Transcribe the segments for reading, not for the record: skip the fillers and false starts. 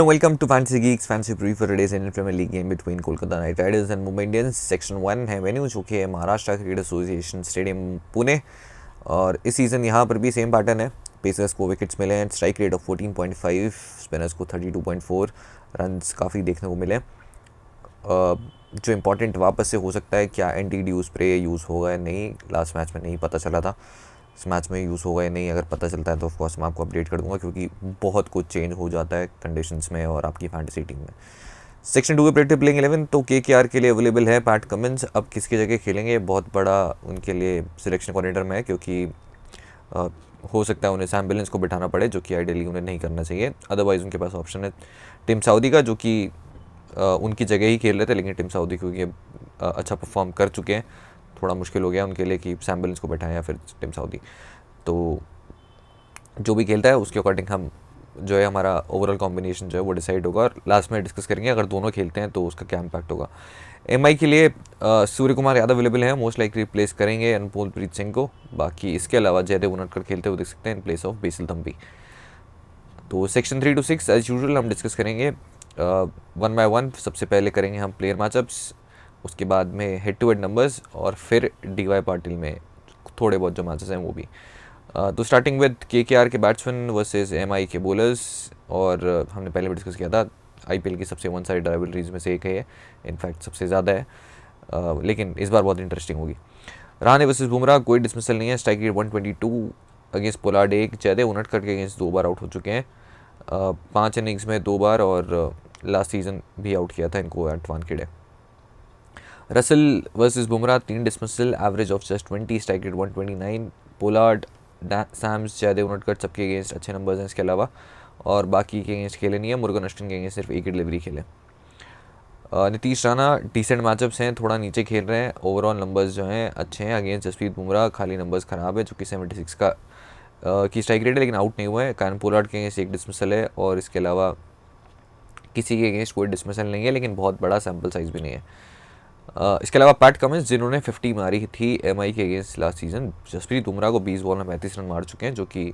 Welcome to Fantasy Geeks Fantasy Preview for today's Indian Premier League game between Kolkata Knight Riders and Mumbai Indians. Section 1 है venue जो कि है Maharashtra cricket association stadium Pune. और इस season यहाँ पर भी सेम पैटर्न है। पेसर्स को विकेट्स मिले हैं, स्ट्राइक रेट ऑफ 14.5, स्पिनर्स को 32.4, रन्स काफ़ी देखने को मिले। जो इम्पोर्टेंट वापस से हो सकता है, क्या एंटी ड्यू स्प्रे यूज़ होगा या नहीं, लास्ट मैच में नहीं पता चला था, इस मैच में यूज़ होगा या नहीं। अगर पता चलता है तो ऑफकोर्स मैं आपको अपडेट कर दूंगा, क्योंकि बहुत कुछ चेंज हो जाता है कंडीशंस में और आपकी फैंटेसी टीम में। सेक्शन 2 के प्लेयर प्लेइंग 11 तो केकेआर के लिए अवेलेबल है पैट कमिंस। अब किसकी जगह खेलेंगे, बहुत बड़ा उनके लिए सिलेक्शन कोऑर्डिनेटर में है, क्योंकि हो सकता है उन्हें सैम बिलिंस को बिठाना पड़े, जो कि आइडियली उन्हें नहीं करना चाहिए। अदरवाइज़ उनके पास ऑप्शन है टिम साउदी का, जो कि उनकी जगह ही खेल रहे थे, लेकिन टिम साउदी क्योंकि अच्छा परफॉर्म कर चुके हैं, थोड़ा मुश्किल हो गया उनके लिए कि सैम बिलिंस को बैठाएं या फिर टिम साउदी। तो जो भी खेलता है उसके अकॉर्डिंग हम जो है हमारा ओवरऑल कॉम्बिनेशन जो है वो डिसाइड होगा, और लास्ट में डिस्कस करेंगे अगर दोनों खेलते हैं तो उसका क्या इम्पैक्ट होगा। एमआई के लिए सूर्य कुमार यादव अवेलेबल है, मोस्ट लाइकली रिप्लेस करेंगे अनुपोल प्रीत सिंह को। बाकी इसके अलावा जयदेव उनटकर खेलते हुए देख सकते हैं in place of BECIL Thampi. तो सेक्शन 3 to 6 एज यूजुअल हम डिस्कस करेंगे 1 by 1। सबसे पहले करेंगे हम प्लेयर मैचअप्स, उसके बाद में हेड टू हेड नंबर्स, और फिर डीवाई पाटिल में थोड़े बहुत जो मैचेस हैं वो भी। तो स्टार्टिंग विद केकेआर के बैट्समैन वर्सेस एमआई के बॉलर्स। और हमने पहले भी डिस्कस किया था, आईपीएल की सबसे वन साइड राइवलरीज में से एक है, इनफैक्ट सबसे ज़्यादा है, लेकिन इस बार बहुत इंटरेस्टिंग होगी। रहाणे वर्सेस बुमराह, कोई डिसमिसल नहीं है, strike rate 122 against Pollard 1, Jaydev Unadkat के अगेंस्ट 2 बार आउट हो चुके हैं, 5 इनिंग्स में 2 बार, और लास्ट सीजन भी आउट किया था इनको at Wankhede. Russell versus Bumrah 3 dismissal, average of just 20, strike rate 129, Pollard Sams Jaydev Unadkat सबके अगेंस्ट अच्छे नंबर्स हैं इसके अलावा, और बाकी के अगेंस्ट खेले नहीं है। मुरुगन अश्विन के अगेंस्ट सिर्फ एक ही डिलीवरी खेले। नीतीश राणा डिसेंट मैचअप्स हैं, थोड़ा नीचे खेल रहे हैं, ओवरऑल नंबर्स जो हैं अच्छे हैं अगेंस्ट जसप्रीत बुमराह, खाली नंबर्स ख़राब है, जो कि 76 का की स्ट्राइक रेट है, लेकिन आउट नहीं हुआ है। कायन पोलार्ड के अगेंस्ट एक डिसमिसल है, और इसके अलावा किसी के अगेंस्ट कोई डिसमिसल नहीं है, लेकिन बहुत बड़ा सैम्पल साइज़ भी नहीं है। इसके अलावा पैट कमिंस जिन्होंने 50 मारी थी एमआई के against last season, Jasprit Bumrah को 20 बॉल में 35 रन मार चुके हैं, जो कि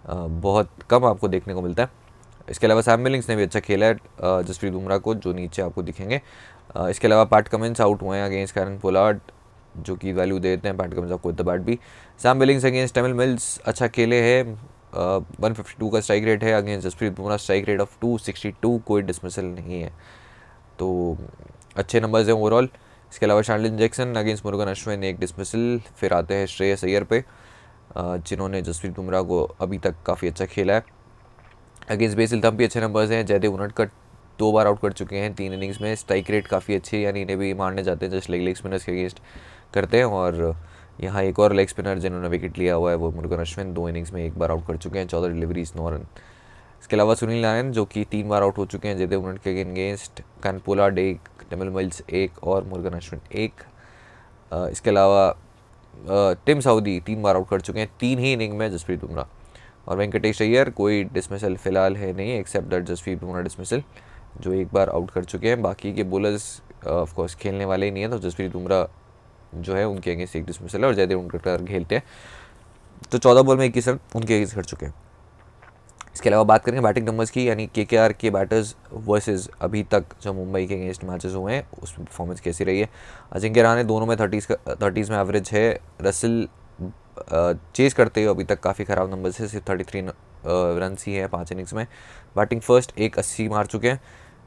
बहुत कम आपको देखने को मिलता है। इसके अलावा सैम बिलिंग्स ने भी अच्छा खेला है जसप्रीत बुमराह को, जो नीचे आपको दिखेंगे। इसके अलावा पैट कमिंस आउट हुए हैं अगेंस्ट कायन पोलार्ड, जो कि वैल्यू देते हैं पैट कमिंस आपको विद द बैट भी। Sam Billings against Tymal Mills अच्छा खेले हैं, 152 का स्ट्राइक रेट है against Jasprit Bumrah, strike rate of 262, कोई डिसमिसल नहीं है, तो अच्छे नंबर्स हैं ओवरऑल। इसके अलावा Charlene Jackson against Murugan Ashwin एक डिसमिसल। फिर आते हैं श्रेयस अय्यर पे, जिन्होंने जसप्रीत बुमराह को अभी तक काफ़ी अच्छा खेला है। अगेंस्ट बेसिल थम्पी अच्छे नंबर्स हैं, जयदेव उनटकर 2 बार आउट कर चुके हैं 3 इनिंग्स में, स्ट्राइक रेट काफ़ी अच्छी है, यानी इन्हें भी मारने जाते हैं जस्ट लेग स्पिनर्स के अगेंस्ट करते हैं। और यहाँ एक और लेग स्पिनर जिन्होंने विकेट लिया हुआ है वो मुरुगन अश्विन, 2 इनिंग्स में 1 बार आउट कर चुके हैं, 14 डिलीवरीज 9 रन। इसके अलावा सुनील नारायण जो कि 3 बार आउट हो चुके हैं जयदेव उनटकर के अगेंस्ट, कायन पोलार्ड 1, तमिल मिल्स 1 और मुरुगन अश्विन 1। इसके अलावा टिम साउदी 3 बार आउट कर चुके हैं 3 ही इनिंग में जसप्रीत बुमराह। और वेंकटेश अय्यर कोई डिसमिसल फिलहाल है नहीं, except that Jasprit Bumrah dismissal, जो 1 बार आउट कर चुके हैं। बाकी के बॉलर्स ऑफकोर्स खेलने वाले ही नहीं है, तो जसप्रीत बुमराह जो है उनके अगेंस्ट एक डिसमिसल है, और जयदेव उनटकर खेलते हैं, तो 14 बॉल में 21 रन उनके अगेंस्ट कर चुके हैं। इसके अलावा बात करेंगे बैटिंग नंबर्स की, यानी केकेआर के बैटर्स वर्सेस अभी तक जो मुंबई के अगेंस्ट मैचेस हुए हैं उसमें परफॉर्मेंस कैसी रही है। अजिंक्य रहाणे दोनों में 30s में एवरेज है, रसल चेज करते हुए अभी तक काफ़ी ख़राब नंबर्स है, सिर्फ 33 रन ही है 5 इनिंग्स में। बैटिंग फर्स्ट 180 मार चुके हैं।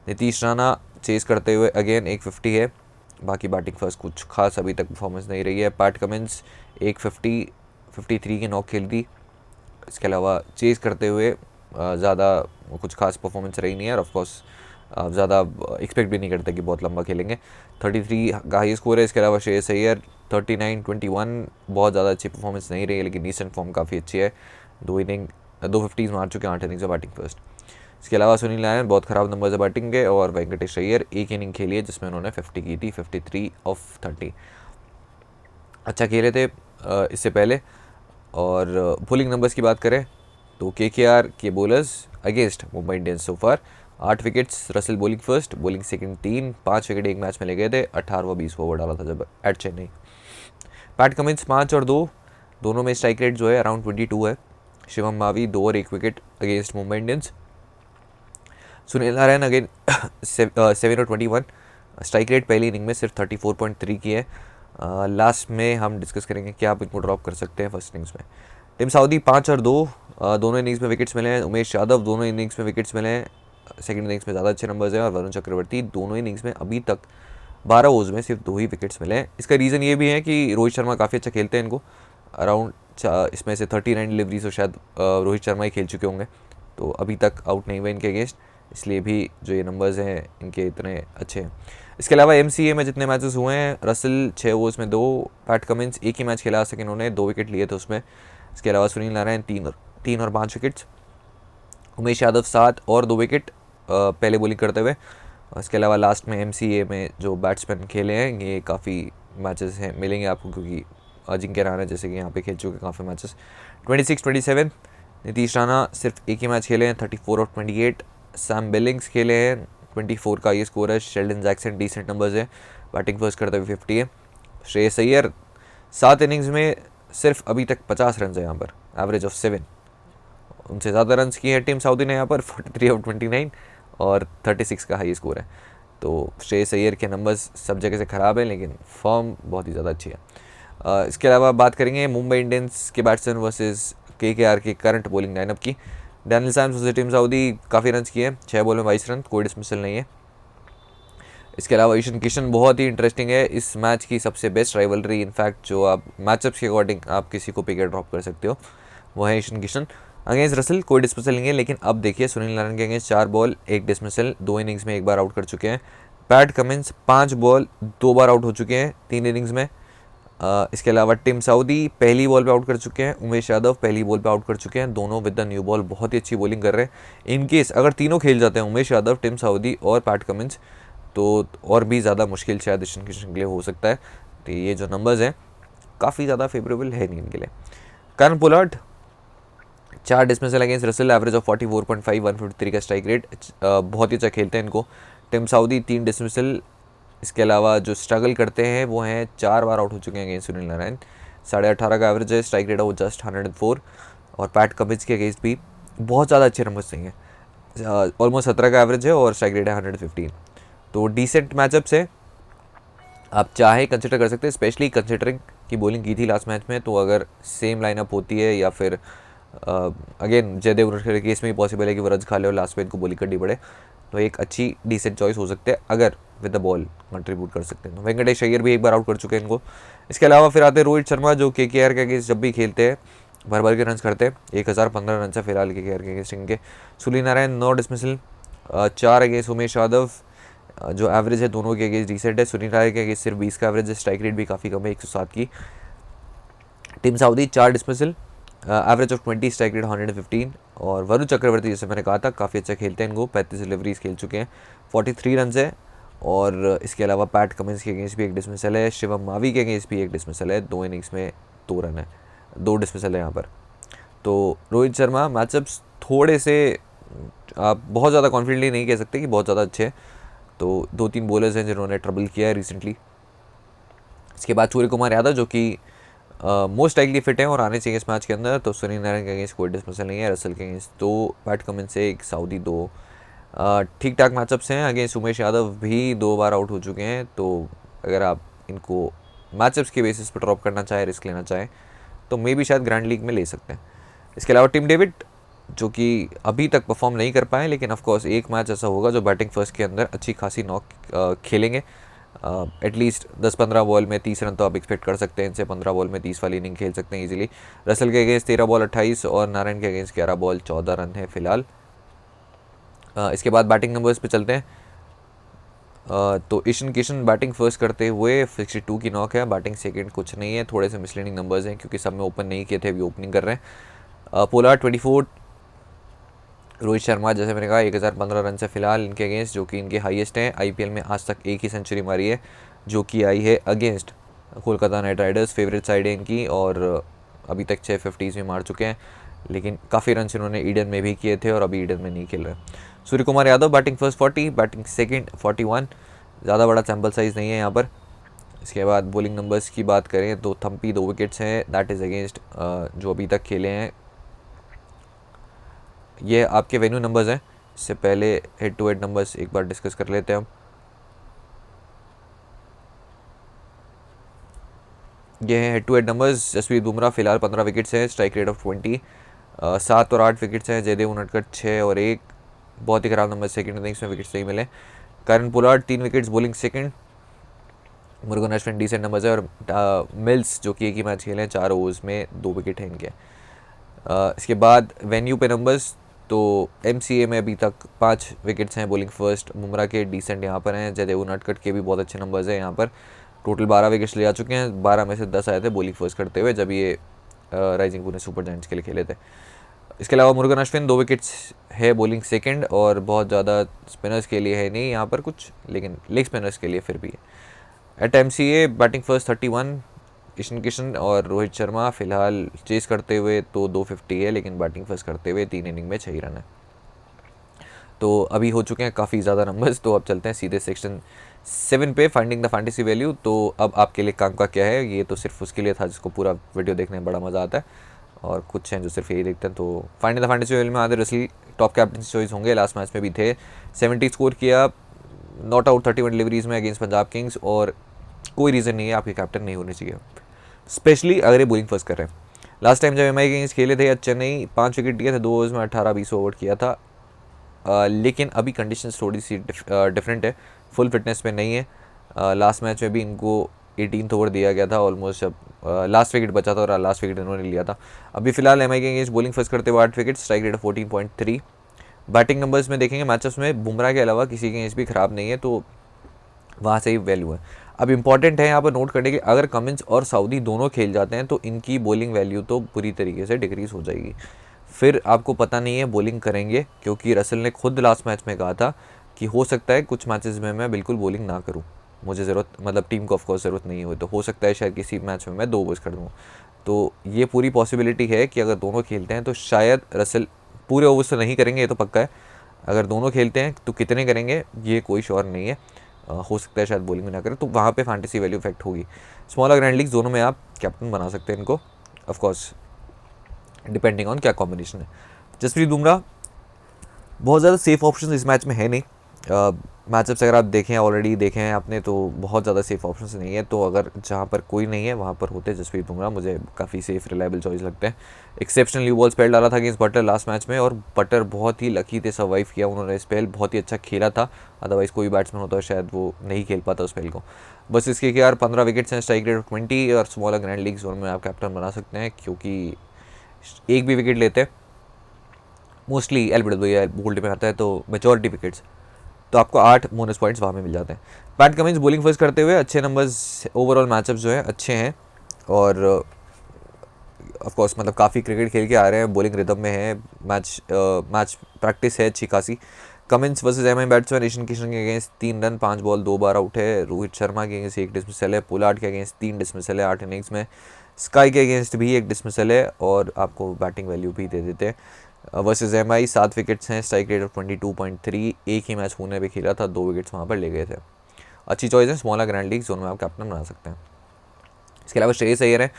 नीतीश राणा चेज करते हुए अगेन 150 है, बाकी बैटिंग फर्स्ट कुछ खास अभी तक परफॉर्मेंस नहीं रही है। पैट कमिंस 150 53 की नॉक खेल दी। इसके अलावा चेज करते हुए ज़्यादा कुछ खास परफॉर्मेंस रही नहीं है, और ऑफकोर्स ज़्यादा एक्सपेक्ट भी नहीं करते कि बहुत लंबा खेलेंगे। 33 का हाई स्कोर है। इसके अलावा श्रेयस अय्यर 39-21, बहुत ज़्यादा अच्छी परफॉर्मेंस नहीं रही है, लेकिन रीसेंट फॉर्म काफ़ी अच्छी है, 250 मार चुके हैं 8 इनिंग्स में बैटिंग फर्स्ट। इसके अलावा सुनील नारायण बहुत ख़राब नंबर्स है बैटिंग के, और वेंकटेश अय्यर 1 इनिंग खेली है जिसमें उन्होंने 50 की थी, 53 ऑफ 30, अच्छा खेले थे इससे पहले। और बॉलिंग नंबर्स की बात करें तो केकेआर के bowlers against Mumbai Indians so far 8 wickets, Russell bowling first, bowling second 3, 5 wicket एक मैच में ले गए थे, 18वां 20वां ओवर डाला था जब एट चेन्नई। पैट कमिंस 5 और 2 दोनों में स्ट्राइक रेट जो है अराउंड 22 है। शिवम मावी 2 और 1 wicket against Mumbai Indians. Sunil Narayan again 7/21, strike rate पहली इनिंग में सिर्फ 34.3 की है। लास्ट में हम डिस्कस करेंगे कि आप इनको ड्रॉप कर सकते हैं फर्स्ट इनिंग्स में। टिम साउदी 5 और 2, दोनों इनिंग्स में विकेट्स मिले हैं। उमेश यादव दोनों इनिंग्स में विकेट्स मिले हैं, सेकंड इनिंग्स में ज़्यादा अच्छे नंबर्स हैं। और वरुण चक्रवर्ती दोनों इनिंग्स में अभी तक 12 ओवर्स में सिर्फ 2 ही विकेट्स मिले हैं। इसका रीज़न ये भी है कि रोहित शर्मा काफ़ी अच्छा खेलते हैं, इनको अराउंड इसमें से 39 डिलीवरीज तो शायद रोहित शर्मा ही खेल चुके होंगे, तो अभी तक आउट नहीं हुए इनके अगेंस्ट, इसलिए भी जो ये नंबर्स हैं इनके इतने अच्छे हैं। इसके अलावा MCA में जितने मैचेस हुए हैं, रसल 6 ओवर्स में 2, पैट कमिंस एक ही मैच खेला आज तक इन्होंने 2 विकेट लिए थे उसमें। इसके अलावा सुनील नारायण 3 और 5 विकेट्स, उमेश यादव 7 और 2 विकेट पहले बॉलिंग करते हुए। इसके अलावा लास्ट में MCA में जो बैट्समैन खेले हैं ये काफ़ी मैचेस हैं मिलेंगे आपको, क्योंकि अजिंक्य रहाणे जैसे कि यहाँ पे खेल चुके काफ़ी मैचेस। 26-27 नीतीश राणा सिर्फ एक ही मैच खेले हैं, 34 और 28। सैम बिलिंग्स खेले हैं, 24 का ये स्कोर है। शेल्डन जैक्सन डिसेंट नंबर्स है, बैटिंग फर्स्ट करते हुए 50 है। श्रेयस अय्यर 7 इनिंग्स में सिर्फ अभी तक 50 रन है यहाँ पर, एवरेज ऑफ 7। उनसे ज़्यादा रन किए हैं टीम साउदी ने यहाँ पर, 43 और 29 और 36 का हाई स्कोर है। तो श्रेयस अय्यर के नंबर्स सब जगह से ख़राब है, लेकिन फॉर्म बहुत ही ज़्यादा अच्छी है। इसके अलावा बात करेंगे मुंबई इंडियंस के बैट्समैन वर्सेस KKR के करंट बॉलिंग लाइनअप की। Daniel Sams versus team Saudi काफ़ी रन किए हैं, 6 बॉल में 22 रन, कोई डिसमिसल नहीं है। इसके अलावा ईशान किशन बहुत ही इंटरेस्टिंग है, इस मैच की सबसे बेस्ट राइवलरी, इनफैक्ट जो आप मैचअप्स के अकॉर्डिंग आप किसी को पिक या ड्रॉप कर सकते हो, वो है ईशान किशन। अगेंस्ट रसल कोई डिसमिसल नहीं है, लेकिन अब देखिए सुनील नारायण के अगेंस्ट 4 बॉल 1 डिसमिसल, 2 इनिंग्स में 1 बार आउट कर चुके हैं। पैट कमिंस 5 बॉल 2 बार आउट हो चुके हैं 3 इनिंग्स में। इसके अलावा टिम साउदी पहली बॉल पे आउट कर चुके हैं, उमेश यादव पहली बॉल पे आउट कर चुके हैं, दोनों विद द न्यू बॉल बहुत ही अच्छी बॉलिंग कर रहे हैं। इन केस अगर तीनों खेल जाते हैं, उमेश यादव, टिम साउदी और पैट कमिंस, तो और भी ज़्यादा मुश्किल शायद ईशान किशन के लिए हो सकता है। तो ये जो नंबर्स हैं काफ़ी ज़्यादा फेवरेबल है नहीं इनके लिए। कर्न Pollard 4 dismissal against Russell, average of 44.5, 153 का स्ट्राइक रेट, बहुत ही अच्छा खेलते हैं इनको। Tim Southee 3 dismissal. इसके अलावा जो स्ट्रगल करते हैं वो हैं 4 बार आउट हो चुके हैं अगेंस्ट सुनील नारायण, 18.5 का एवरेज है, स्ट्राइक रेट ऑफ जस्ट 104। और पैट कमिंस के अगेंस्ट भी बहुत ज़्यादा अच्छे नंबर्स नहीं है, ऑलमोस्ट 17 का एवरेज है और स्ट्राइक रेट है 115। तो डिसेंट मैचअप्स है, आप चाहे कंसिडर कर सकते हैं, स्पेशली कंसिडरिंग की बॉलिंग की थी लास्ट मैच में, तो अगर सेम लाइनअप होती है या फिर अगेन जयदेव उनखेड़े के केस में भी पॉसिबल है कि वो रज खा ले और लास्ट में इनको बॉलिंग करनी पड़े, तो एक अच्छी डिसेंट चॉइस हो सकते हैं अगर विद द बॉल कंट्रीब्यूट कर सकते हैं। तो वेंकटेश अय्यर भी एक बार आउट कर चुके हैं इनको। इसके अलावा फिर आते हैं रोहित शर्मा, जो KKR के अगेंस्ट जब भी खेलते हैं भर भर के रन करते हैं, 1015 रन है फिलहाल KKR के अगेंस्ट इनके। सुनील नारायण 9 डिसमिसल, 4 अगेंस्ट उमेश यादव, जो एवरेज है दोनों के अगेंस्ट डिसेंट है। सुनील नारायण के अगेंस्ट सिर्फ 20 का एवरेज है, स्ट्राइक रेट भी काफ़ी कम है 107 की। Tim Southee 4 dismissal, average of 20, strike rate 115। और वरुण चक्रवर्ती जैसे मैंने कहा था काफ़ी अच्छा खेलते हैं इनको, 35 डिलीवरीज खेल चुके हैं, 43 रन है। और इसके अलावा पैट कमिंस के अगेंस्ट भी 1 डिसमिसल है, शिवम मावी के अगेंस्ट भी 1 डिसमिसल है, 2 इनिंग्स में 2 रन है, 2 डिसमिसल है यहाँ पर। तो रोहित शर्मा मैचअप्स थोड़े से आप बहुत ज़्यादा कॉन्फिडेंटली नहीं कह सकते कि बहुत ज़्यादा अच्छे हैं, तो 2-3 बॉलर्स हैं जिन्होंने ट्रबल किया है रिसेंटली। इसके बाद सूर्य कुमार यादव जो कि मोस्ट लाइकली फिट है और आने चाहिए इस मैच के अंदर, तो सुनील नारायण के अगेंस्ट कोई डिसमिसल नहीं है, रसल के अगेंस्ट 2, पैट कमिंस से 1, साउदी 2, ठीक ठाक मैचअप्स हैं। अगेंस्ट उमेश यादव भी 2 बार आउट हो चुके हैं, तो अगर आप इनको मैचअप्स के बेसिस पर ड्रॉप करना चाहें, रिस्क लेना चाहें, तो मे भी शायद ग्रैंड लीग में ले सकते हैं। इसके अलावा टिम डेविड जो कि अभी तक परफॉर्म नहीं कर पाए, लेकिन ऑफकोर्स एक मैच ऐसा होगा जो बैटिंग फर्स्ट के अंदर अच्छी खासी नॉक खेलेंगे, एटलीस्ट 10-15 बॉल में 30 रन तो आप एक्सपेक्ट कर सकते हैं इनसे, 15 बॉल में 30 वाली इनिंग खेल सकते हैं इजीली। रसल के अगेंस्ट 13 बॉल 28 और नारायण के अगेंस्ट 11 बॉल 14 रन है फिलहाल। इसके बाद बैटिंग नंबर्स पे चलते हैं, तो ईशान किशन बैटिंग फर्स्ट करते हुए 62 की नॉक है, बैटिंग सेकंड कुछ नहीं है, थोड़े से मिसलीडिंग नंबर्स हैं क्योंकि सब में ओपन नहीं किए थे, अभी ओपनिंग कर रहे हैं। पोलार्ड 24, रोहित शर्मा जैसे मैंने कहा 1015 रन से फिलहाल इनके अगेंस्ट, जो कि इनके हाईएस्ट हैं। IPL में आज तक एक ही सेंचुरी मारी है जो कि आई है against Kolkata night Riders, favourite side है इनकी, और अभी तक 6 50s भी मार चुके हैं, लेकिन काफ़ी रन इन्होंने ईडन में भी किए थे और अभी ईडन में नहीं खेल रहे। Suryakumar Yadav batting first 40, batting second 41, ज़्यादा बड़ा सैम्पल साइज़ नहीं है यहाँ पर। इसके बाद बॉलिंग नंबर्स की बात करें तो थम्पी 2 विकेट्स हैं, दैट इज़ अगेंस्ट जो अभी तक खेले हैं, ये आपके वेन्यू नंबर्स हैं इससे पहले हेड टू हेड नंबर्स एक बार डिस्कस कर लेते हैं हम। ये हैं head to head numbers. Jasprit Bumrah फिलहाल 15 विकेट्स हैं, स्ट्राइक रेट ऑफ 20। 7 और 8 विकेट्स हैं। जयदेव उनडकट 6 और 1, बहुत ही खराब नंबर सेकंड इनिंग्स में विकेट्स नहीं मिले। Kieron Pollard 3 wickets bowling second. Murugan Ashwin decent numbers है। और मिल्स जो कि एक ही मैच खेले हैं, 4 ओवर्स में 2 विकेट हैं इनके। इसके बाद वेन्यू पे नंबर्स, तो MCA में अभी तक 5 विकेट्स हैं बॉलिंग फर्स्ट। बुमराह के डिसेंट यहाँ पर हैं। जयदेव उनडकट के भी बहुत अच्छे नंबर्स हैं यहाँ पर। टोटल 12 विकेट्स ले आ चुके हैं। 12 में से 10 आए थे बॉलिंग फर्स्ट करते हुए, जब ये राइजिंग पुणे सुपर जायंट्स के लिए खेले थे। इसके अलावा मुरुगन अश्विन 2 विकेट्स है बॉलिंग सेकंड, और बहुत ज़्यादा स्पिनर्स के लिए है नहीं यहाँ पर कुछ, लेकिन लेग स्पिनर्स के लिए फिर भी है। At MCA batting first 31 Ishan Kishan और रोहित शर्मा फिलहाल चेस करते हुए तो 250 है, लेकिन बैटिंग फर्स्ट करते हुए 3 इनिंग में 6 रन है। तो अभी हो चुके हैं काफ़ी ज़्यादा नंबर्स। तो अब चलते हैं सीधे सेक्शन 7 पे, फाइंडिंग द फैंटेसी वैल्यू। तो अब आपके लिए काम का क्या है, ये तो सिर्फ उसके लिए था जिसको पूरा वीडियो देखने में बड़ा मज़ा आता है, और कुछ हैं जो सिर्फ यही देखते हैं। तो फाइंडिंग द फैंटेसी वैल्यू में Adil Russell top captain choice होंगे। लास्ट मैच में भी थे, 70 स्कोर किया, नॉट आउट 31 डिलीवरीज में अगेंस्ट पंजाब किंग्स, और कोई रीज़न नहीं है आपके कैप्टन नहीं होने चाहिए, स्पेशली अगर ये बॉलिंग फर्स्ट कर रहे हैं। लास्ट टाइम जब MI के अगेंस्ट खेले थे, चेन्नई 5 विकेट दिए थे 2 ओवर्स में, 18-20 ओवर किया था। लेकिन अभी कंडीशंस थोड़ी सी डिफरेंट है, फुल फिटनेस पे नहीं है। लास्ट मैच में भी इनको 18th ओवर दिया गया था ऑलमोस्ट, जब लास्ट विकेट बचा था और लास्ट विकेट इन्होंने लिया था। अभी फिलहाल MI के अगेंस्ट बॉलिंग फर्स्ट करते हुए 8 wicket, strike rate 14.3। Batting numbers में देखेंगे मैचअप्स में बुमराह के अलावा किसी के अगेंस्ट भी ख़राब नहीं है, तो वहाँ से ही वैल्यू है। अब इंपॉर्टेंट है यहाँ पर नोट करने कि अगर कमिंस और साउदी दोनों खेल जाते हैं तो इनकी बॉलिंग वैल्यू तो बुरी तरीके से डिक्रीज़ हो जाएगी। फिर आपको पता नहीं है बॉलिंग करेंगे, क्योंकि रसल ने खुद लास्ट मैच में कहा था कि हो सकता है कुछ मैचेस में मैं बिल्कुल बॉलिंग ना करूं, मुझे ज़रूरत, मतलब टीम को ऑफकोर्स ज़रूरत नहीं हो, तो हो सकता है शायद किसी मैच में मैं 2 ओवर्स कर दूँ। तो ये पूरी पॉसिबिलिटी है कि अगर दोनों खेलते हैं तो शायद रसल पूरे ओवर्स तो नहीं करेंगे, ये तो पक्का है। अगर दोनों खेलते हैं तो कितने करेंगे ये कोई श्योर नहीं है। हो सकता है शायद बॉलिंग में ना करें, तो वहाँ पे फैंटेसी वैल्यू इफेक्ट होगी। स्मॉल और ग्रैंड लीग्स दोनों में आप कैप्टन बना सकते हैं इनको, ऑफकोर्स डिपेंडिंग ऑन क्या कॉम्बिनेशन है। जसप्रीत बुमराह बहुत ज़्यादा सेफ ऑप्शन इस मैच में है नहीं। मैचअप्स अगर आप देखें, ऑलरेडी देखे हैं आपने, तो बहुत ज़्यादा सेफ ऑप्शन नहीं है। तो अगर जहाँ पर कोई नहीं है वहाँ पर होते जसप्रीत बुमराह मुझे काफ़ी सेफ रिलायबल चॉइस लगते हैं। एक्सेप्शनल न्यू बॉल स्पेल डाला था अगेंस्ट बटर लास्ट मैच में, और बटर बहुत ही लकी थे, सर्वाइव किया उन्होंने स्पेल, बहुत ही अच्छा खेला था। अदरवाइज़ कोई बैट्समैन होता है शायद वो नहीं खेल पाता उस स्पेल को। बस इसके यार 15 विकेट्स हैं, स्ट्राइक रेट 20, और स्मॉल ग्रैंड लीग्स में आप कैप्टन बना सकते हैं, क्योंकि एक भी विकेट लेते हैं मोस्टली एलबीडब्ल्यू या बोल्ड में आता है, तो मेजॉरिटी विकेट्स, तो आपको 8 बोनस पॉइंट्स वहाँ में मिल जाते हैं। पैट कमिंस बॉलिंग फर्स्ट करते हुए अच्छे नंबर्स, ओवरऑल मैचअप जो है अच्छे हैं, और ऑफ कोर्स मतलब काफ़ी क्रिकेट खेल के आ रहे हैं, बॉलिंग रिदम में है, मैच प्रैक्टिस है अच्छी खासी। Cummins versus MI batsman Ishan Kishan के अगेंस्ट 3 रन 5 बॉल 2 बार आउट है। रोहित शर्मा के अगेंस्ट 1 डिसमिसल है। पोलार्ड के अगेंस्ट 3 डिसमिसल है 8 इनिंग्स में। स्काई के अगेंस्ट भी 1 डिसमिसल है, और आपको बैटिंग वैल्यू भी दे देते हैं। वर्सेस MI 7 विकेट्स हैं, स्ट्राइक रेट ऑफ 22.3। एक ही मैच पुणे भी खेला था, 2 विकेट्स वहाँ पर ले गए थे। अच्छी चॉइस है, स्मॉलर ग्रैंड लीग जोन में आप कैप्टन बना सकते हैं। इसके अलावा श्रेयस अय्यर है,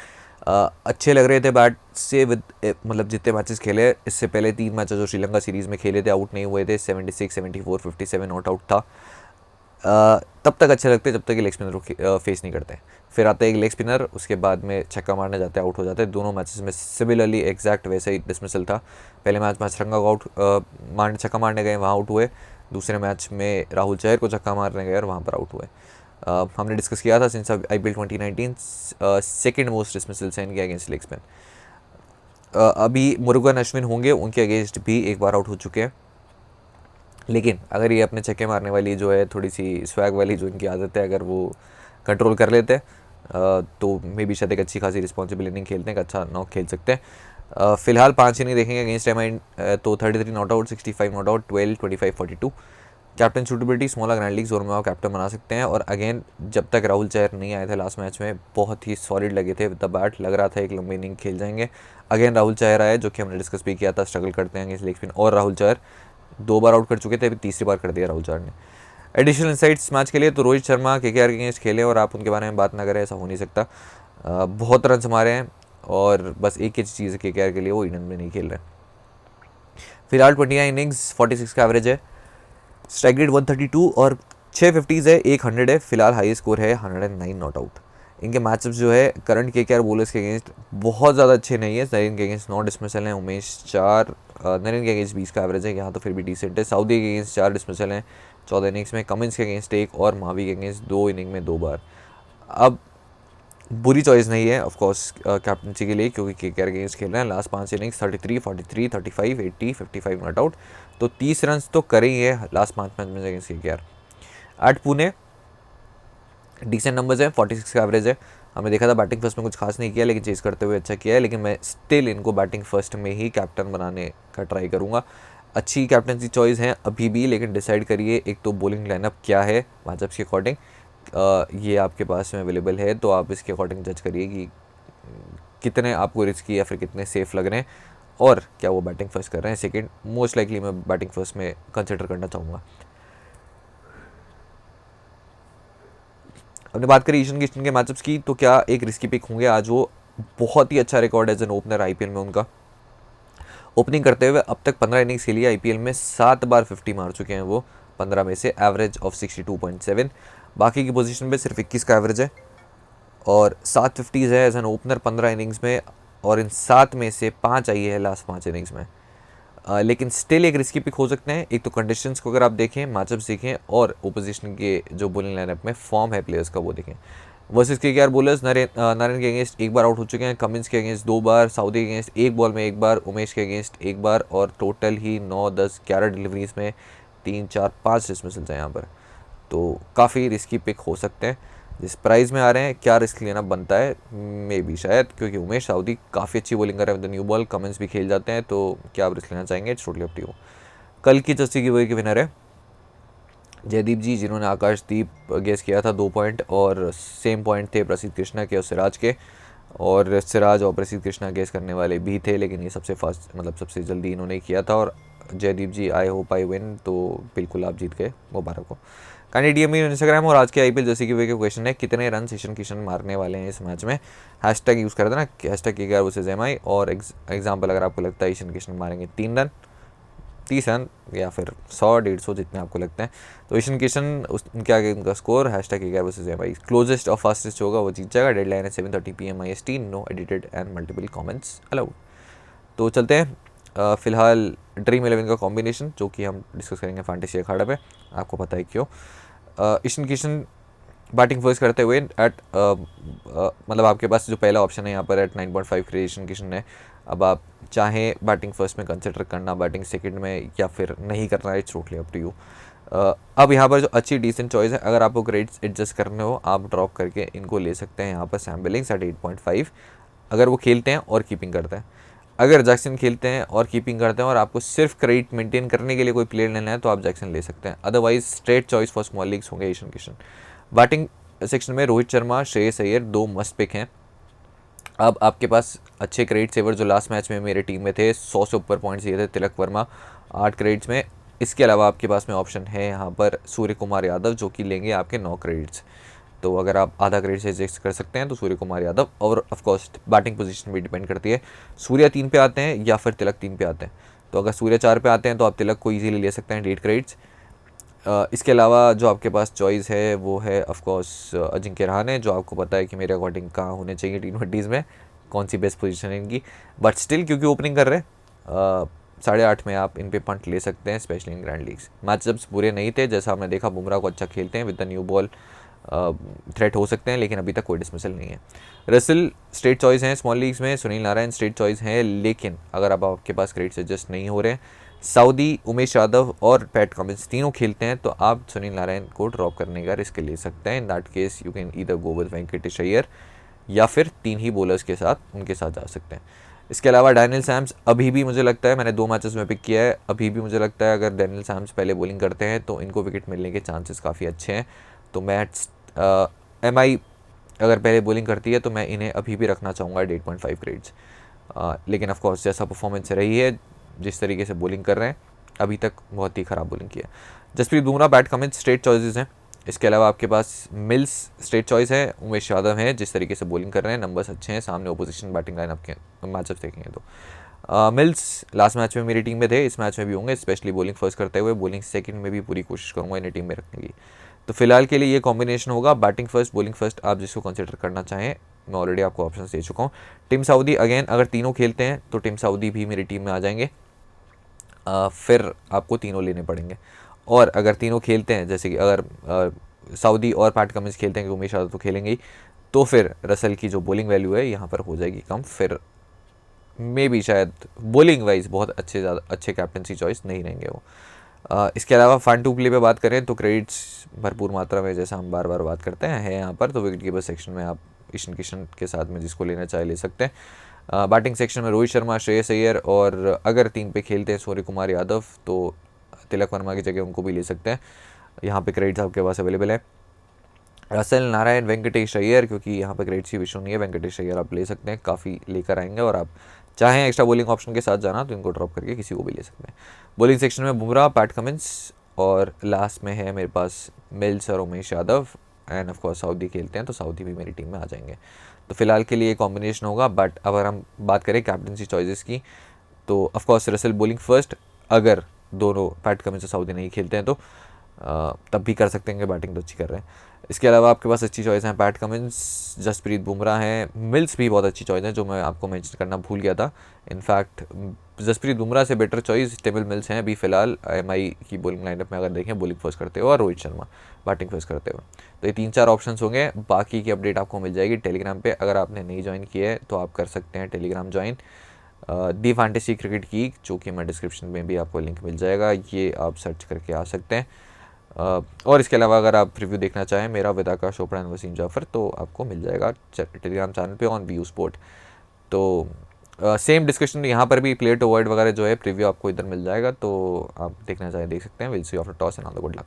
अच्छे लग रहे थे बैट से, विद मतलब जितने मैचेस खेले इससे पहले 3 मैचेस जो श्रीलंका सीरीज़ में खेले थे आउट नहीं हुए थे, 76, 74, 57 नॉट आउट था। तब तक अच्छे लगते जब तक लेग स्पिनर को फेस नहीं करते। फिर आता है एक लेग स्पिनर, उसके बाद में छक्का मारने जाते हैं, आउट हो जाते हैं। दोनों मैचेस में सिमिलरली एग्जैक्ट वैसे ही डिसमिसल था। पहले मैच में श्रीलंका को छक्का मारने गए, वहाँ आउट हुए। दूसरे मैच में राहुल चहर को छक्का मारने गए और वहाँ पर आउट हुए। हमने डिस्कस किया था since IPL 2019 second most dismissals हैं इनके अगेंस्ट लेग स्पिन। अभी मुरुगन अश्विन होंगे, उनके अगेंस्ट भी एक बार आउट हो चुके हैं। लेकिन अगर ये अपने छक्के मारने वाली जो है थोड़ी सी स्वैग वाली जो इनकी आदत है, अगर वो कंट्रोल कर लेते हैं तो मे बी शायद एक अच्छी खासी रिस्पॉन्सिबल इनिंग खेलते हैं, एक अच्छा नॉक खेल सकते हैं। फिलहाल 5 इनिंग देखेंगे अगेंस्ट MI, तो 33 not out, 65 not out, 12, 25, 42। Captain suitability smaller grand league zone में आप कैप्टन बना सकते हैं। और अगेन जब तक राहुल चहर नहीं आए थे लास्ट मैच में, बहुत ही सॉलिड लगे थे विद द बैट, लग रहा था एक लंबी इनिंग खेल जाएंगे। अगेन राहुल चहर आए, जो कि हमने डिस्कस भी किया था, स्ट्रगल करते हैं लेग स्पिन, और राहुल चहर 2 बार आउट कर चुके थे, अभी तीसरी बार कर दिया राहुल चहर ने। एडिशनल इंसाइट्स मैच के लिए, तो रोहित शर्मा KKR के अगेंस्ट खेले और आप उनके बारे में बात ना करें, ऐसा हो नहीं सकता। बहुत रन हमारे हैं, और बस एक ही चीज़ है KKR के लिए, वो ईडन में नहीं खेल रहे। फिलहाल 29 इनिंग्स 46 का एवरेज है, स्ट्राइक रेट 132 और 6 50s है, 100 है। फिलहाल हाई स्कोर है 109 नॉट आउट। इनके मैचअप्स जो है करंट के बॉलर्स के अगेंस्ट बहुत ज़्यादा अच्छे नहीं है। नरेन के अगेंस्ट 9 डिसमिसल हैं, उमेश 4, नरेन के अगेंस्ट 20 का एवरेज है, यहाँ तो फिर भी डिसेंट है। साउदी के अगेंस्ट 4 डिसमिसल हैं 14 इनिंग्स में, कमिंस के अगेंस्ट 1 और मावी के अगेंस्ट 2 इनिंग में 2 बार। अब बुरी चॉइस नहीं है ऑफकोर्स कैप्टनसी के लिए, क्योंकि के अगेंस्ट खेल रहे हैं। लास्ट 5 इनिंग्स 33, 43, 35, 80, 55 नॉट आउट, तो 30 रन तो करे ही है लास्ट 5 मैच में अगेंस्ट के। 8 पुणे डिसेंट नंबर्स है, 46 का एवरेज है। हमने देखा था बैटिंग फर्स्ट में कुछ खास नहीं किया, लेकिन चेस करते हुए अच्छा किया है, लेकिन मैं स्टिल इनको बैटिंग फर्स्ट में ही कैप्टन बनाने का ट्राई करूँगा। अच्छी कैप्टनसी चॉइस है अभी भी, लेकिन डिसाइड करिए एक तो बॉलिंग लाइनअप क्या है मैचअप्स के अकॉर्डिंग, ये आपके पास में अवेलेबल है, तो आप इसके अकॉर्डिंग जज करिए कि कितने आपको रिस्की या फिर कितने सेफ लग रहे हैं, और क्या वो बैटिंग फर्स्ट कर रहे हैं। सेकंड मोस्ट लाइकली मैं बैटिंग फर्स्ट में कंसिडर करना चाहूँगा। हमने बात करी ईशान किशन के मैचअप्स की, तो क्या एक रिस्की पिक होंगे आज वो। बहुत ही अच्छा रिकॉर्ड है एज एन ओपनर आईपीएल में उनका। ओपनिंग करते हुए अब तक 15 इनिंग्स खेली आईपीएल में, 7 बार 50 मार चुके हैं वो 15 में से, एवरेज ऑफ 62.7। बाकी की पोजीशन पे सिर्फ 21 का एवरेज है और 7 50s है एज एन ओपनर 15 इनिंग्स में, और इन 7 में से 5 आई है लास्ट 5 इनिंग्स में। लेकिन स्टिल एक रिस्की पिक हो सकते हैं। एक तो कंडीशंस को अगर आप देखें, मैचअप्स देखें, और ओपोजिशन के जो बॉलिंग लाइनअप में फॉर्म है प्लेयर्स का वो देखें। वर्सेस के बॉलर्स नारायण के अगेंस्ट 1 बार आउट हो चुके हैं, कमिंस के अगेंस्ट 2 बार, साउदी के अगेंस्ट 1 बॉल में 1 बार, उमेश के अगेंस्ट 1 बार, और टोटल ही 9, 10, 11 डिलीवरीज में 3, 4, 5 डिसमिसल्स हैं यहाँ पर। तो काफ़ी रिस्की पिक हो सकते हैं। जिस प्राइस में आ रहे हैं क्या रिस्क लेना बनता है, मे बी शायद, क्योंकि उमेश साउदी काफ़ी अच्छी बॉलिंग कर रहे हैं with the new ball, comments भी खेल जाते हैं, तो क्या आप रिस्क लेना चाहेंगे, it's totally up to you. कल की जर्सी की वही की विनर है जयदीप जी, जिन्होंने आकाशदीप गेस किया था 2 पॉइंट, और सेम पॉइंट थे प्रसिद्ध कृष्णा के और सिराज के, और सिराज और प्रसिद्ध कृष्णा गेस करने वाले भी थे, लेकिन ये सबसे फास्ट मतलब सबसे जल्दी इन्होंने किया था। और जयदीप जी, आई होप आई विन, तो बिल्कुल आप जीत गए, मुबारक हो। कैंडिडेट में इंस्टाग्राम। और आज के आईपीएल जैसे कि वे के क्वेश्चन है, कितने रन ईशान किशन मारने वाले हैं इस मैच में। हैशटैग यूज़ कर देना, हैशटैग KKR वर्सेस MI, और एग्जाम्पल अगर आपको लगता है ईशान किशन मारेंगे 3 रन, 30 रन, या फिर 100, 150 जितने आपको लगते हैं, तो ईशान किशन उनके आगे उनका score hashtag KKR versus MI closest और फास्टेस्ट होगा वो जीत जाएगा। डेडलाइन है 7:30 PM IST, no edited and multiple comments allowed. तो चलते हैं फिलहाल ड्रीम 11 का कॉम्बिनेशन, जो कि हम डिस्कस करेंगे फैंटेसी अखाड़ा पे, आपको पता है क्यों। ईशान किशन बैटिंग फर्स्ट करते हुए एट मतलब आपके पास जो पहला ऑप्शन है यहाँ पर एट 9.5 ईशान किशन है। अब आप चाहें बैटिंग फर्स्ट में कंसिडर करना, बैटिंग सेकंड में, या फिर नहीं करना है, it's totally up to you. अब यहाँ पर जो अच्छी डिसेंट चॉइस है, अगर आपको ग्रेड्स एडजस्ट करने हो, आप ड्रॉप करके इनको ले सकते हैं यहाँ पर। सैम बिलिंग्स एट 8.5 अगर वो खेलते हैं और कीपिंग करते हैं। अगर जैक्सन खेलते हैं और कीपिंग करते हैं और आपको सिर्फ क्रेडिट मेंटेन करने के लिए कोई प्लेयर लेना है, तो आप जैक्सन ले सकते हैं। Otherwise straight choice for small leagues होंगे ईशान किशन। बैटिंग सेक्शन में रोहित शर्मा, श्रेयस अय्यर 2 मस्त पिक हैं। अब आपके पास अच्छे क्रेडिट सेवर जो लास्ट मैच में मेरे टीम में थे, 100 से ऊपर पॉइंट्स दिए थे, तिलक वर्मा 8 क्रेडिट्स में। इसके अलावा आपके पास में ऑप्शन है यहाँ पर सूर्य कुमार यादव, जो कि लेंगे आपके 9 क्रेडिट्स। तो अगर आप आधा क्रेडिट से एडजस्ट कर सकते हैं तो सूर्य कुमार यादव, और ऑफकोर्स बैटिंग पोजीशन भी डिपेंड करती है, सूर्य 3 पे आते हैं या फिर तिलक 3 पे आते हैं। तो अगर सूर्य 4 पे आते हैं तो आप तिलक को इजीली ले सकते हैं 8 क्रेडिट्स। इसके अलावा जो आपके पास चॉइस है वो है ऑफकोर्स अजिंक्य रहाणे, जो आपको पता है कि मेरे अकॉर्डिंग कहाँ होने चाहिए T20s में, कौन सी बेस्ट पोजीशन है इनकी। बट स्टिल क्योंकि ओपनिंग कर रहे हैं 8.5 में आप इन पे पंट ले सकते हैं, specially in grand leagues. Matchups बुरे नहीं थे, जैसा हमने देखा बुमराह को अच्छा खेलते हैं, with the new ball threat हो सकते हैं, लेकिन अभी तक कोई डिसमिसल नहीं है। रसल स्ट्रेट चॉइस हैं स्मॉल लीग्स में, सुनील नारायण स्ट्रेट चॉइस हैं, लेकिन अगर अब आपके पास क्रेडिट एडजस्ट नहीं हो रहे हैं, साउदी, उमेश यादव और पैट कमिंस तीनों खेलते हैं, तो आप सुनील नारायण को ड्रॉप करने का रिस्क ले सकते हैं। In that case you can either go with Venkatesh Iyer, या फिर 3 ही बॉलर्स के साथ उनके साथ जा सकते हैं। इसके अलावा डैनियल सैम्स अभी भी मुझे लगता है, मैंने 2 मैचेस में पिक किया है, अभी भी मुझे लगता है अगर डैनियल सैम्स पहले बॉलिंग करते हैं तो इनको विकेट मिलने के चांसेस काफ़ी अच्छे हैं। तो मैं MI अगर पहले बॉलिंग करती है तो मैं इन्हें अभी भी रखना चाहूँगा 8.5 ग्रेड्स। लेकिन ऑफकोर्स जैसा परफॉर्मेंस रही है, जिस तरीके से बॉलिंग कर रहे हैं, अभी तक बहुत ही ख़राब बॉलिंग किया। Jasprit Bumrah, Pat Cummins straight choices हैं। इसके अलावा आपके पास मिल्स स्ट्रेट चॉइस है, उमेश यादव हैं, जिस तरीके से बॉलिंग कर रहे हैं, नंबर्स अच्छे हैं, सामने ओपोजिशन बैटिंग लाइन आपके मैचअप देखेंगे तो। मिल्स लास्ट मैच में मेरी टीम में थे, इस मैच में भी होंगे, स्पेशली बॉलिंग फर्स्ट करते हुए, बॉलिंग सेकंड में भी पूरी कोशिश करूँगा इन्हें टीम में रखने की। तो फिलहाल के लिए ये कॉम्बिनेशन होगा, बैटिंग फर्स्ट बॉलिंग फर्स्ट, आप जिसको कंसिडर करना चाहें। मैं ऑलरेडी आपको ऑप्शन दे चुका हूँ। टीम सऊदी अगेन, अगर तीनों खेलते हैं तो टीम सऊदी भी मेरी टीम में आ जाएंगे। फिर आपको तीनों लेने पड़ेंगे। और अगर तीनों खेलते हैं, जैसे कि अगर सऊदी और पैट कमिंस खेलते हैं, कि उमेश यादव तो खेलेंगे ही, तो फिर रसल की जो बॉलिंग वैल्यू है यहाँ पर हो जाएगी कम। फिर मे बी शायद बॉलिंग वाइज बहुत ज़्यादा अच्छे कैप्टनसी चॉइस नहीं रहेंगे वो। इसके अलावा फन टू प्ले पे बात करें तो क्रेडिट्स भरपूर मात्रा में, जैसा हम बार बार बात करते हैं, है यहाँ पर। तो विकेट कीपर सेक्शन में आप ईशान किशन के साथ में जिसको लेना चाहे ले सकते हैं। बैटिंग सेक्शन में रोहित शर्मा, श्रेयस अय्यर, और अगर 3 पे खेलते हैं सूर्य कुमार यादव, तो तिलक वर्मा की जगह उनको भी ले सकते हैं। यहाँ पे क्रेडिट्स आपके पास अवेलेबल है। रसल, नारायण, वेंकटेश अय्यर, क्योंकि यहाँ पर क्रेडिट्स की इशू नहीं है, वेंकटेश अय्यर आप ले सकते हैं, काफ़ी लेकर आएंगे। और आप चाहें एक्स्ट्रा बॉलिंग ऑप्शन के साथ जाना तो इनको ड्रॉप करके किसी को भी ले सकते हैं। बॉलिंग सेक्शन में बुमराह, पैट कमिंस, और लास्ट में है मेरे पास मिल्स और Umesh Yadav. End of course Saudi खेलते हैं तो सऊदी भी मेरी टीम में आ जाएंगे। तो फिलहाल के लिए कॉम्बिनेशन होगा। बट अगर हम बात करें कैप्टनसी चॉइसेस की, तो of course Russell bowling first, अगर दोनों पैट कमिंस और सऊदी नहीं खेलते हैं तो तब भी कर सकते हैं कि बैटिंग तो अच्छी कर रहे हैं। इसके अलावा आपके पास अच्छी चॉइस हैं, पैट कमिंस, जसप्रीत बुमराह हैं, मिल्स भी बहुत अच्छी चॉइस है, जो मैं आपको मेंशन करना भूल गया था। इनफैक्ट जसप्रीत बुमराह से बेटर चॉइस टेबल मिल्स हैं अभी फिलहाल एमआई की बॉलिंग लाइनअप में, अगर देखें बॉलिंग फर्स्ट करते हुए, और रोहित शर्मा बैटिंग फर्स्ट करते हुए। तो ये 3-4 ऑप्शंस होंगे। बाकी की अपडेट आपको मिल जाएगी टेलीग्राम पे। अगर आपने नहीं ज्वाइन किया है तो आप कर सकते हैं टेलीग्राम ज्वाइन, दी फैंटेसी क्रिकेट की, जो कि मैं डिस्क्रिप्शन में भी आपको लिंक मिल जाएगा, ये आप सर्च करके आ सकते हैं। और इसके अलावा अगर आप रिव्यू देखना चाहें मेरा विद आकाश चोपड़ा एंड वसीम जाफ़र, तो आपको मिल जाएगा टेलीग्राम चैनल पे ऑन व्यू स्पोर्ट। तो सेम डिस्कशन यहाँ पर भी, प्लेयर टू वर्ड वगैरह जो है प्रीव्यू आपको इधर मिल जाएगा, तो आप देखना चाहें देख सकते हैं। Will see after toss and all the good luck.